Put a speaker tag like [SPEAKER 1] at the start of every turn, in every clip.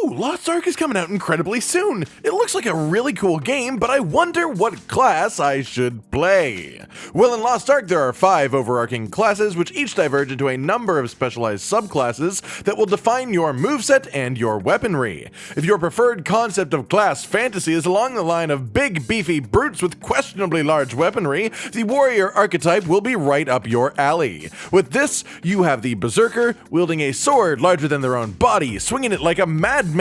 [SPEAKER 1] Ooh, Lost Ark is coming out incredibly soon. It looks like a really cool game, but I wonder what class I should play. Well, in Lost Ark there are 5 overarching classes which each diverge into a number of specialized subclasses that will define your moveset and your weaponry. If your preferred concept of class fantasy is along the line of big beefy brutes with questionably large weaponry, the warrior archetype will be right up your alley. With this, you have the berserker wielding a sword larger than their own body, swinging it like a madman.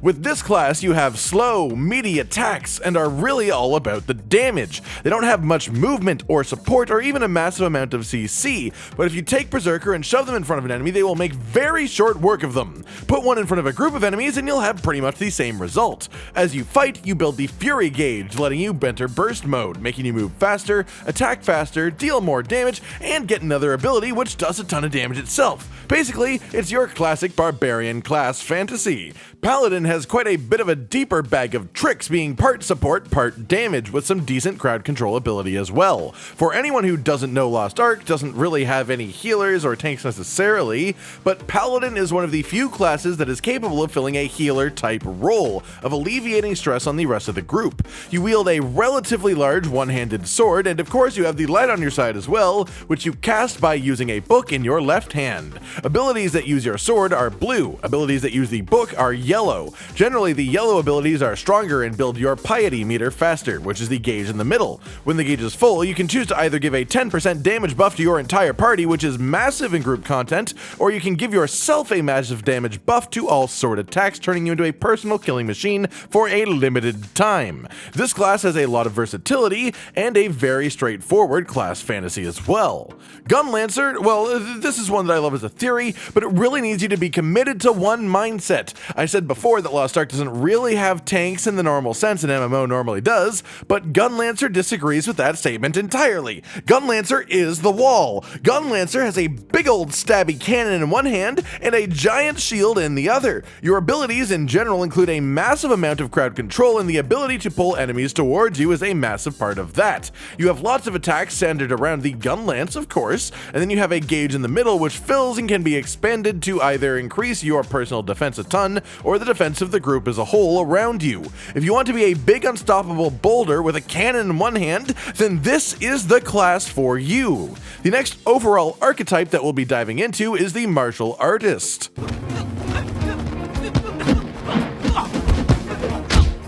[SPEAKER 1] With this class, you have slow, meaty attacks and are really all about the damage. They don't have much movement or support or even a massive amount of CC, but if you take berserker and shove them in front of an enemy, they will make very short work of them. Put one in front of a group of enemies and you'll have pretty much the same result. As you fight, you build the fury gauge, letting you enter burst mode, making you move faster, attack faster, deal more damage, and get another ability which does a ton of damage itself. Basically, it's your classic barbarian class fantasy. Paladin has quite a bit of a deeper bag of tricks, being part support, part damage, with some decent crowd control ability as well. For anyone who doesn't know Lost Ark, doesn't really have any healers or tanks necessarily, but Paladin is one of the few classes that is capable of filling a healer type role, of alleviating stress on the rest of the group. You wield a relatively large one-handed sword, and of course you have the light on your side as well, which you cast by using a book in your left hand. Abilities that use your sword are blue, abilities that use the book are yellow. Generally, the yellow abilities are stronger and build your piety meter faster, which is the gauge in the middle. When the gauge is full, you can choose to either give a 10% damage buff to your entire party, which is massive in group content, or you can give yourself a massive damage buff to all sword attacks, turning you into a personal killing machine for a limited time. This class has a lot of versatility and a very straightforward class fantasy as well. Gunlancer, well, this is one that I love as a theory, but it really needs you to be committed to one mindset. I said before that Lost Ark doesn't really have tanks in the normal sense an MMO normally does, but Gunlancer disagrees with that statement entirely. Gunlancer is the wall. Gunlancer has a big old stabby cannon in one hand and a giant shield in the other. Your abilities in general include a massive amount of crowd control, and the ability to pull enemies towards you is a massive part of that. You have lots of attacks centered around the gun lance, of course, and then you have a gauge in the middle which fills and can be expanded to either increase your personal defense a ton or the defense of the group as a whole around you. If you want to be a big unstoppable boulder with a cannon in one hand, then this is the class for you. The next overall archetype that we'll be diving into is the martial artist.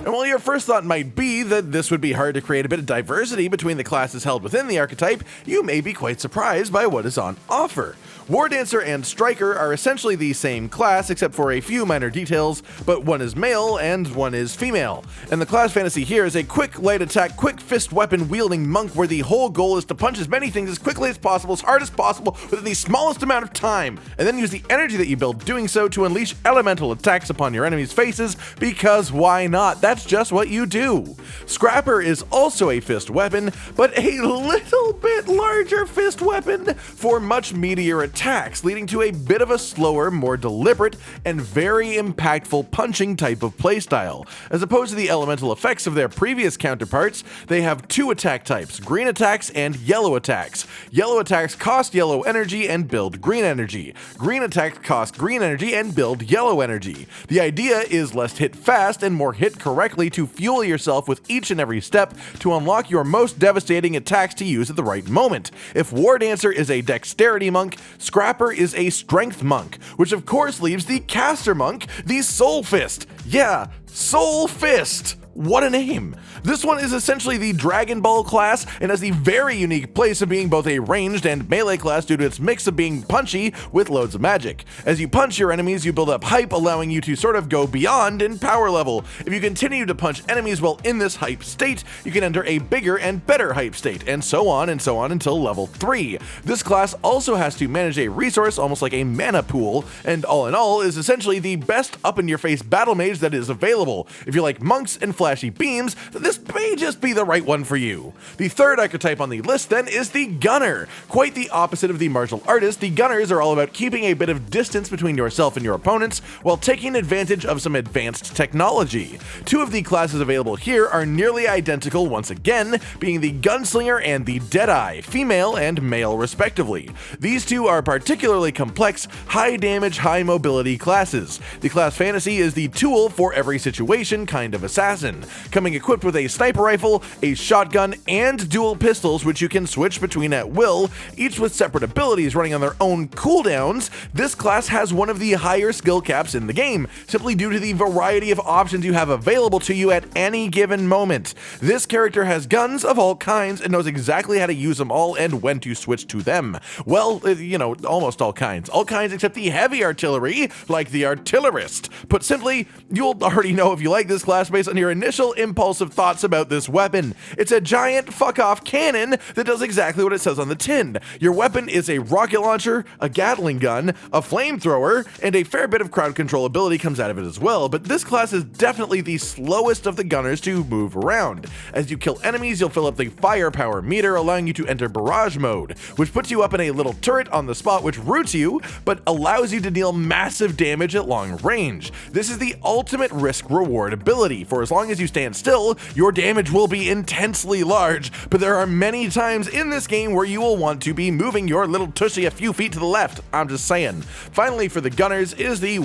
[SPEAKER 1] And while your first thought might be that this would be hard to create a bit of diversity between the classes held within the archetype, you may be quite surprised by what is on offer. War Dancer and Striker are essentially the same class except for a few minor details, but one is male and one is female. And the class fantasy here is a quick light attack, quick fist weapon wielding monk where the whole goal is to punch as many things as quickly as possible, as hard as possible, within the smallest amount of time, and then use the energy that you build doing so to unleash elemental attacks upon your enemies' faces, because why not? That's just what you do. Scrapper is also a fist weapon, but a little bit larger fist weapon for much meatier attacks, leading to a bit of a slower, more deliberate, and very impactful punching type of playstyle. As opposed to the elemental effects of their previous counterparts, they have 2 attack types, green attacks and yellow attacks. Yellow attacks cost yellow energy and build green energy. Green attacks cost green energy and build yellow energy. The idea is less hit fast and more hit correctly to fuel yourself with each and every step to unlock your most devastating attacks to use at the right moment. If War Dancer is a dexterity monk, Scrapper is a strength monk, which of course leaves the caster monk, the Soul Fist. Yeah, Soul Fist! What a name! This one is essentially the Dragon Ball class and has the very unique place of being both a ranged and melee class due to its mix of being punchy with loads of magic. As you punch your enemies, you build up hype, allowing you to sort of go beyond in power level. If you continue to punch enemies while in this hype state, you can enter a bigger and better hype state, and so on until level 3. This class also has to manage a resource almost like a mana pool, and all in all is essentially the best up-in-your-face battle mage that is available. If you like monks and flashy beams, then this may just be the right one for you. The third archetype on the list then is the Gunner. Quite the opposite of the martial artist, the Gunners are all about keeping a bit of distance between yourself and your opponents while taking advantage of some advanced technology. Two of the classes available here are nearly identical once again, being the Gunslinger and the Deadeye, female and male respectively. These two are particularly complex, high damage, high mobility classes. The class fantasy is the tool for every situation kind of assassin, coming equipped with a sniper rifle, a shotgun, and dual pistols which you can switch between at will, each with separate abilities running on their own cooldowns. This class has one of the higher skill caps in the game, simply due to the variety of options you have available to you at any given moment. This character has guns of all kinds and knows exactly how to use them all and when to switch to them. Well, you know, almost all kinds. All kinds except the heavy artillery, like the artillerist. Put simply, you'll already know if you like this class based on your initial impulsive thoughts about this weapon. It's a giant fuck-off cannon that does exactly what it says on the tin. Your weapon is a rocket launcher, a Gatling gun, a flamethrower, and a fair bit of crowd control ability comes out of it as well, but this class is definitely the slowest of the gunners to move around. As you kill enemies, you'll fill up the firepower meter, allowing you to enter barrage mode, which puts you up in a little turret on the spot which roots you, but allows you to deal massive damage at long range. This is the ultimate risk-reward ability. For as long as you stand still, your damage will be intensely large, but there are many times in this game where you will want to be moving your little tushy a few feet to the left. I'm just saying. Finally, for the gunners is the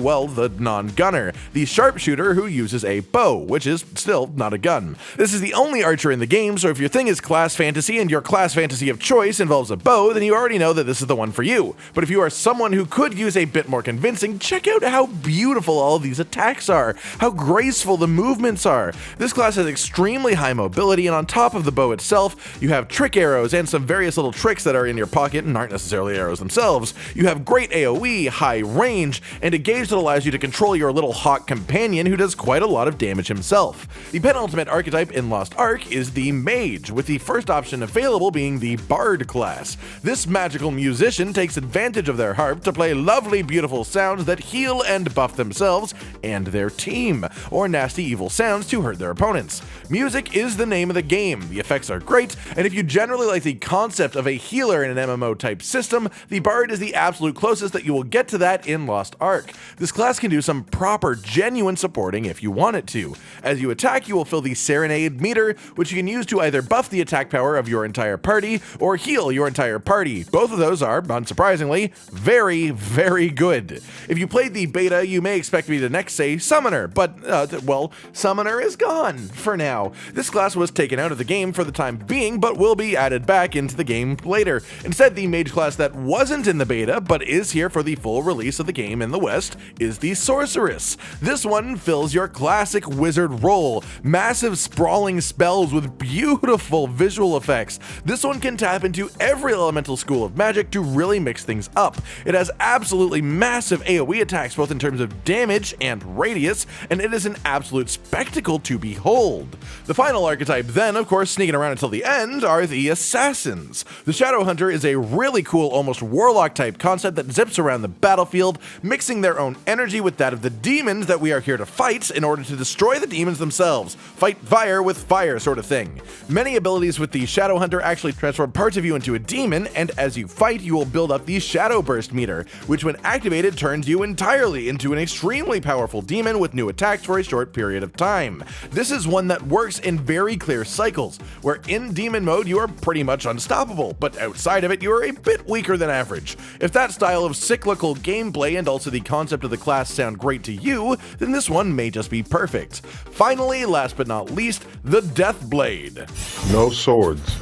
[SPEAKER 1] non-gunner, the sharpshooter who uses a bow, which is still not a gun. This is the only archer in the game, so if your thing is class fantasy and your class fantasy of choice involves a bow, then you already know that this is the one for you. But if you are someone who could use a bit more convincing, check out how beautiful all of these attacks are, how graceful the movements are. This class has extremely high mobility, and on top of the bow itself, you have trick arrows and some various little tricks that are in your pocket and aren't necessarily arrows themselves. You have great AoE, high range, and a gauge that allows you to control your little hawk companion who does quite a lot of damage himself. The penultimate archetype in Lost Ark is the Mage, with the first option available being the Bard class. This magical musician takes advantage of their harp to play lovely beautiful sounds that heal and buff themselves and their team, or nasty evil sounds to hurt their opponents. Music is the name of the game, the effects are great, and if you generally like the concept of a healer in an MMO type system, the Bard is the absolute closest that you will get to that in Lost Ark. This class can do some proper, genuine supporting if you want it to. As you attack, you will fill the Serenade meter, which you can use to either buff the attack power of your entire party or heal your entire party. Both of those are, unsurprisingly, very, very good. If you played the beta, you may expect me to next say Summoner, but, well, Summoner is gone for now. This class was taken out of the game for the time being, but will be added back into the game later. Instead, the mage class that wasn't in the beta, but is here for the full release of the game in the West, is the Sorceress. This one fills your classic wizard role. Massive sprawling spells with beautiful visual effects. This one can tap into every elemental school of magic to really mix things up. It has absolutely massive AoE attacks both in terms of damage and radius, and it is an absolute spectacle to behold. The final archetype then, of course, sneaking around until the end, are the Assassins. The Shadow Hunter is a really cool, almost warlock type concept that zips around the battlefield, mixing their own energy with that of the demons that we are here to fight in order to destroy the demons themselves. Fight fire with fire sort of thing. Many abilities with the Shadow Hunter actually transform parts of you into a demon, and as you fight, you will build up the Shadow Burst meter, which when activated turns you entirely into an extremely powerful demon with new attacks for a short period of time. This is one that works in very clear cycles, where in demon mode you are pretty much unstoppable, but outside of it you are a bit weaker than average. If that style of cyclical gameplay and also the concept of the class sound great to you, then this one may just be perfect. Finally, last but not least, the Deathblade.
[SPEAKER 2] No swords.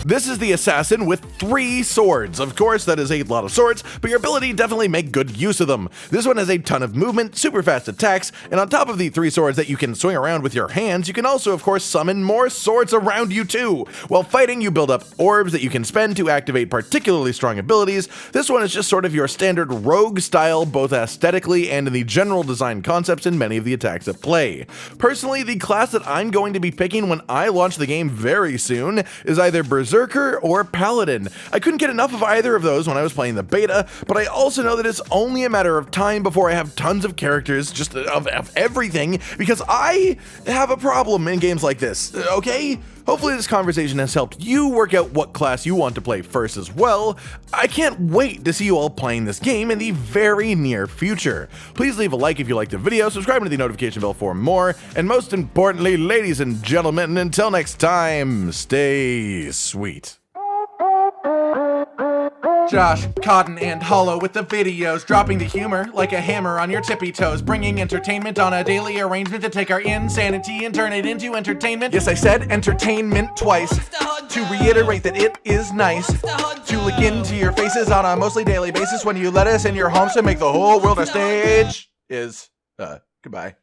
[SPEAKER 1] This is the assassin with 3 swords. Of course, that is a lot of swords, but your ability definitely make good use of them. This one has a ton of movement, super fast attacks, and on top of the 3 swords that you can swing around with your hands, you can also, of course, summon more swords around you too. While fighting, you build up orbs that you can spend to activate particularly strong abilities. This one is just sort of your standard rogue style, both aesthetically and in the general design concepts in many of the attacks at play. Personally, the class that I'm going to be picking when I launch the game very soon is either Berserker Berserker or Paladin. I couldn't get enough of either of those when I was playing the beta, but I also know that it's only a matter of time before I have tons of characters, just of everything, because I have a problem in games like this, okay? Hopefully this conversation has helped you work out what class you want to play first as well. I can't wait to see you all playing this game in the very near future. Please leave a like if you liked the video, subscribe to the notification bell for more, and most importantly, ladies and gentlemen, until next time, stay sweet.
[SPEAKER 2] Josh, Cotton, and Hollow with the videos, dropping the humor like a hammer on your tippy toes, bringing entertainment on a daily arrangement to take our insanity and turn it into entertainment. Yes, I said entertainment twice, to reiterate that it is nice to look into your faces on a mostly daily basis when you let us in your homes to make the whole world a stage. Goodbye.